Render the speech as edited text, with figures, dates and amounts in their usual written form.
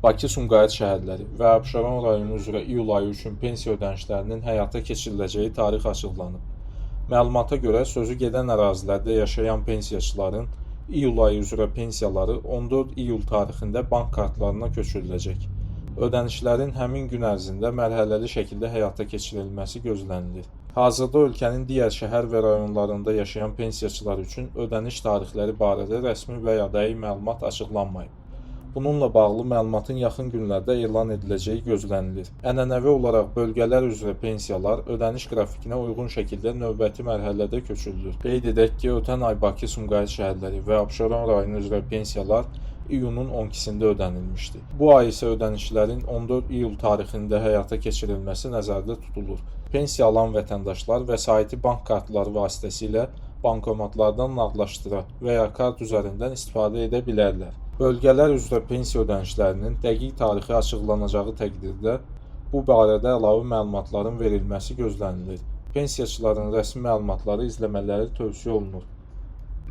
Bakı, Sumqayıt şəhərləri və Abşeron rayonu üzrə iyul ayı üçün pensiya ödənişlərinin həyata keçiriləcəyi tarix açıqlanıb. Məlumata görə, sözü gedən ərazilərdə yaşayan pensiyaçıların iyul ayı üzrə pensiyaları 14 iyul tarixində bank kartlarına köçürüləcək. Ödənişlərin həmin gün ərzində mərhələli şəkildə həyata keçirilməsi gözlənilir. Hazırda ölkənin digər şəhər və rayonlarında yaşayan pensiyaçılar üçün ödəniş tarixləri barədə rəsmi və ya dəqiq məlumat açıqlanmayıb. Bununla bağlı məlumatın yaxın günlərdə elan ediləcəyi gözlənilir. Ənənəvi olaraq bölgələr üzrə pensiyalar ödəniş qrafikinə uyğun şəkildə növbəti mərhələdə köçürülür. Qeyd edək ki, ötən ay Bakı, Sumqayıt şəhərləri və Abşeron rayonu üzrə pensiyalar iyunun 12-sində ödənilmişdi. Bu ay isə ödənişlərin 14 iyul tarixində həyata keçirilməsi nəzərdə tutulur. Pensiya alan vətəndaşlar vəsaiti bank kartları vasitəsilə bankomatlardan nağdlaşdıra və ya kart üzərindən istifadə edə bilərlər. Bölgələr üzrə pensiya ödənişlərinin dəqiq tarixi açıqlanacağı təqdirdə bu barədə əlavə məlumatların verilməsi gözlənilir. Pensiyaçıların rəsmi məlumatları izləmələri tövsiyə olunur.